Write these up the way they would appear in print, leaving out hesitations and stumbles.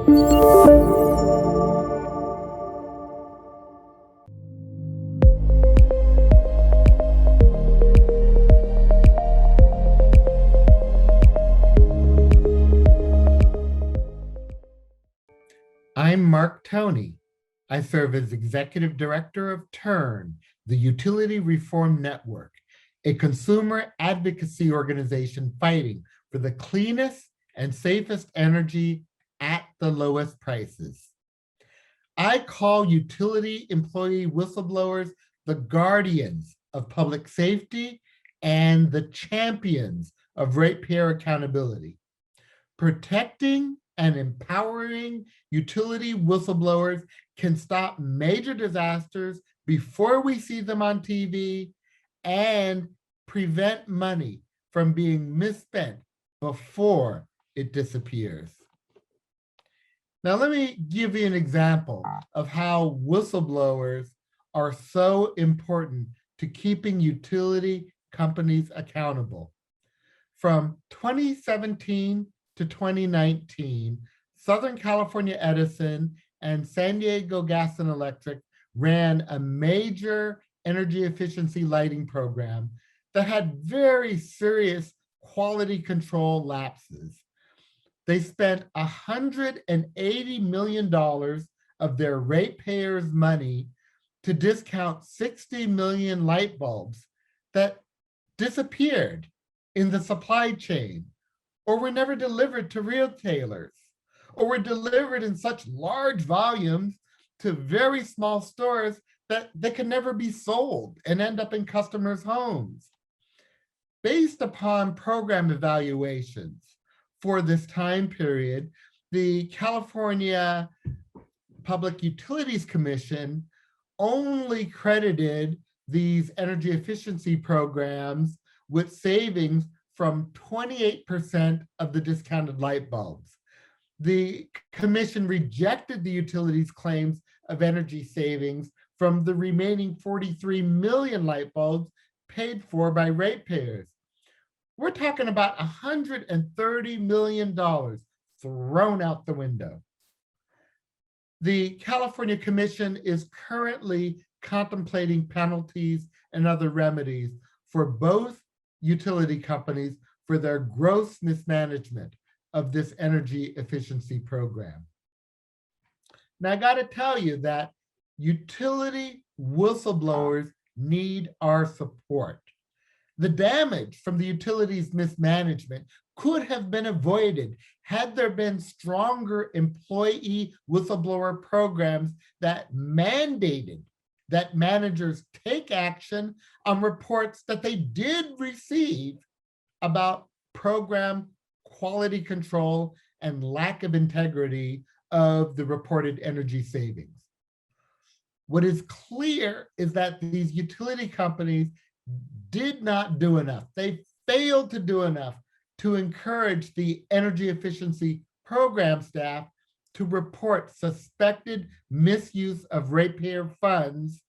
I'm Mark Toney. I serve as Executive Director of TURN, the Utility Reform Network, a consumer advocacy organization fighting for the cleanest and safest energy at the lowest prices. I call utility employee whistleblowers the guardians of public safety and the champions of ratepayer accountability. Protecting and empowering utility whistleblowers can stop major disasters before we see them on TV and prevent money from being misspent before it disappears. Now, let me give you an example of how whistleblowers are so important to keeping utility companies accountable. From 2017 to 2019, Southern California Edison and San Diego Gas and Electric ran a major energy efficiency lighting program that had very serious quality control lapses. They spent $180 million of their ratepayers' money to discount 60 million light bulbs that disappeared in the supply chain, or were never delivered to retailers, or were delivered in such large volumes to very small stores that they can never be sold and end up in customers' homes. Based upon program evaluations for this time period, the California Public Utilities Commission only credited these energy efficiency programs with savings from 28% of the discounted light bulbs. The commission rejected the utilities' claims of energy savings from the remaining 43 million light bulbs paid for by ratepayers. We're talking about $130 million thrown out the window. The California Commission is currently contemplating penalties and other remedies for both utility companies for their gross mismanagement of this energy efficiency program. Now, I got to tell you that utility whistleblowers need our support. The damage from the utilities' mismanagement could have been avoided had there been stronger employee whistleblower programs that mandated that managers take action on reports that they did receive about program quality control and lack of integrity of the reported energy savings. What is clear is that these utility companies did not do enough. They failed to do enough to encourage the energy efficiency program staff to report suspected misuse of ratepayer funds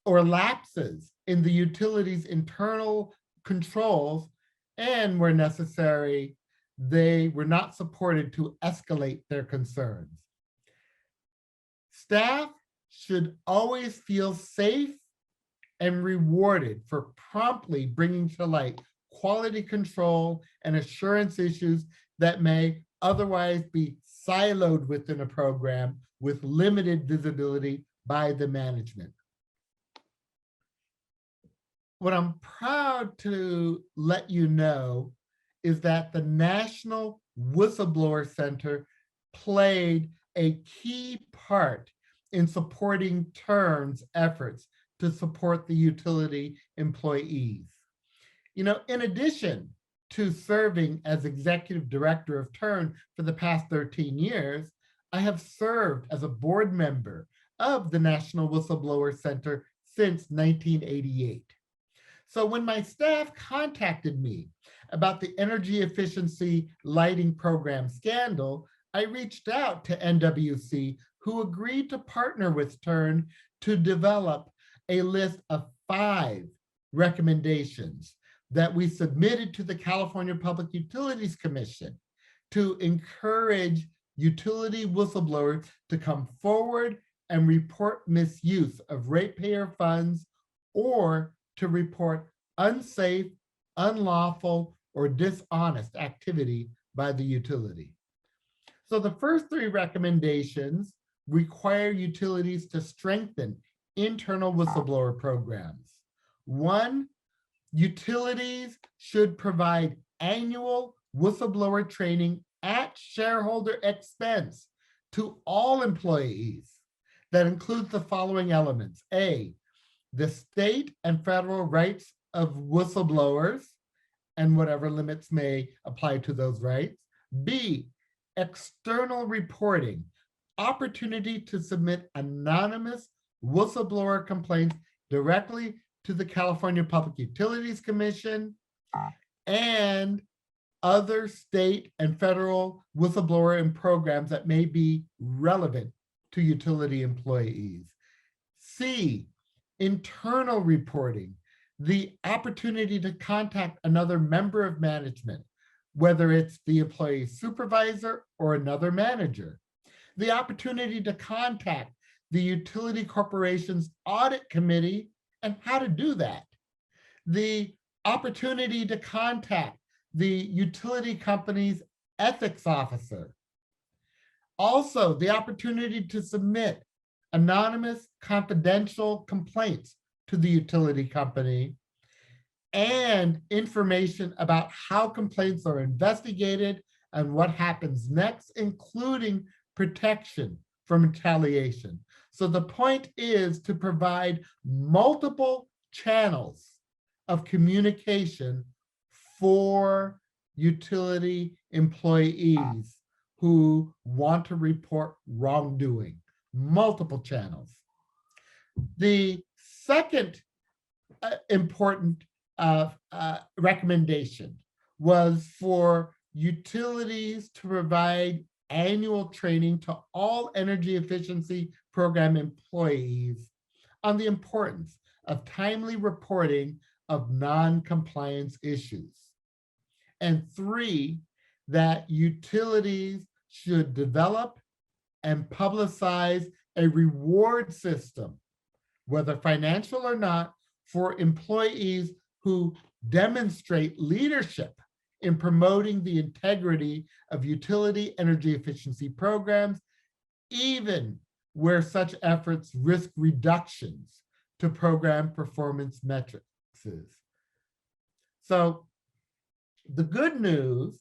or lapses in the utility's internal controls, and where necessary, they were not supported to escalate their concerns. Staff should always feel safe and rewarded for promptly bringing to light quality control and assurance issues that may otherwise be siloed within a program with limited visibility by the management. What I'm proud to let you know is that the National Whistleblower Center played a key part in supporting TURN's efforts to support the utility employees. You know, in addition to serving as executive director of TURN for the past 13 years, I have served as a board member of the National Whistleblower Center since 1988. So when my staff contacted me about the energy efficiency lighting program scandal, I reached out to NWC, who agreed to partner with TURN to develop a list of 5 recommendations that we submitted to the California Public Utilities Commission to encourage utility whistleblowers to come forward and report misuse of ratepayer funds or to report unsafe, unlawful, or dishonest activity by the utility. So the first three recommendations require utilities to strengthen internal whistleblower programs. One, utilities should provide annual whistleblower training at shareholder expense to all employees. That includes the following elements. A, the state and federal rights of whistleblowers and whatever limits may apply to those rights. B, external reporting, opportunity to submit anonymous whistleblower complaints directly to the California Public Utilities Commission and other state and federal whistleblower and programs that may be relevant to utility employees. C, internal reporting, the opportunity to contact another member of management, whether it's the employee supervisor or another manager. The opportunity to contact the utility corporation's audit committee and how to do that. The opportunity to contact the utility company's ethics officer. Also, the opportunity to submit anonymous confidential complaints to the utility company and information about how complaints are investigated and what happens next, including protection from retaliation. So the point is to provide multiple channels of communication for utility employees who want to report wrongdoing, multiple channels. The second important recommendation was for utilities to provide annual training to all energy efficiency program employees on the importance of timely reporting of non-compliance issues. And three, that utilities should develop and publicize a reward system, whether financial or not, for employees who demonstrate leadership in promoting the integrity of utility energy efficiency programs, even where such efforts risk reductions to program performance metrics. So the good news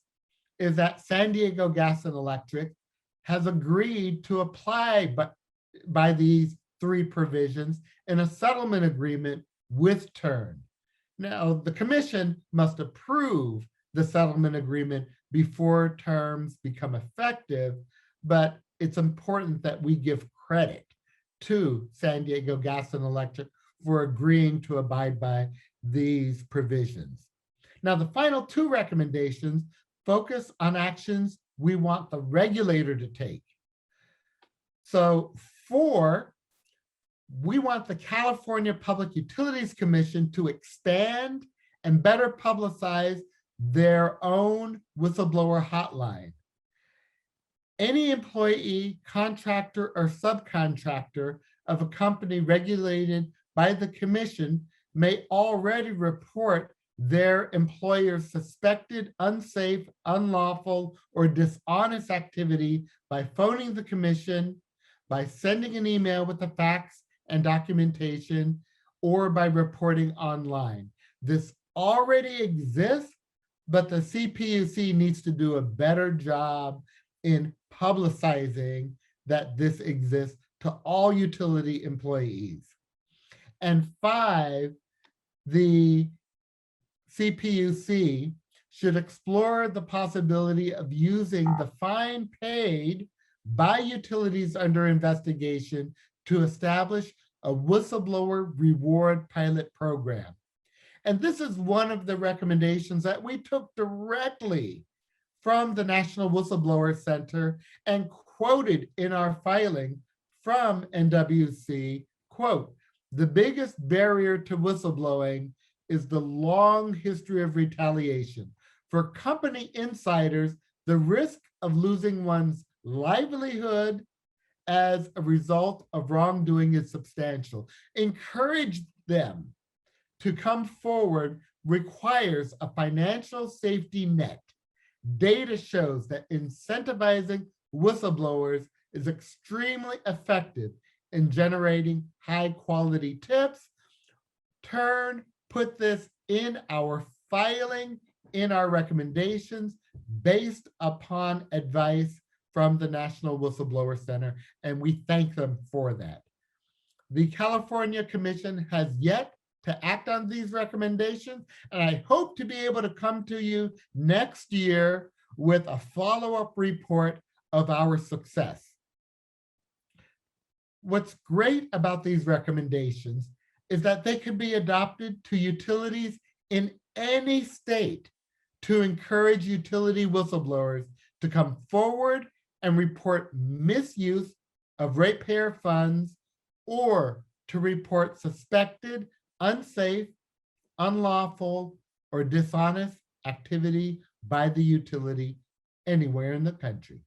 is that San Diego Gas and Electric has agreed to apply by these three provisions in a settlement agreement with TURN. Now, the commission must approve the settlement agreement before terms become effective, but it's important that we give credit to San Diego Gas and Electric for agreeing to abide by these provisions. Now, the final two recommendations focus on actions we want the regulator to take. So 4, we want the California Public Utilities Commission to expand and better publicize their own whistleblower hotline. Any employee, contractor, or subcontractor of a company regulated by the commission may already report their employer's suspected unsafe, unlawful, or dishonest activity by phoning the commission, by sending an email with the facts and documentation, or by reporting online. This already exists, but the CPUC needs to do a better job in publicizing that this exists to all utility employees. And 5, the CPUC should explore the possibility of using the fine paid by utilities under investigation to establish a whistleblower reward pilot program. And this is one of the recommendations that we took directly from the National Whistleblower Center and quoted in our filing from NWC, quote, "The biggest barrier to whistleblowing is the long history of retaliation. For company insiders, the risk of losing one's livelihood as a result of wrongdoing is substantial. Encourage them to come forward requires a financial safety net. Data shows that incentivizing whistleblowers is extremely effective in generating high quality tips. Turn put this in our filing, in our recommendations, based upon advice from the National Whistleblower Center, and we thank them for that. The California Commission has yet to act on these recommendations, and I hope to be able to come to you next year with a follow-up report of our success. What's great about these recommendations is that they can be adopted to utilities in any state to encourage utility whistleblowers to come forward and report misuse of ratepayer funds, or to report suspected, unsafe, unlawful, or dishonest activity by the utility anywhere in the country.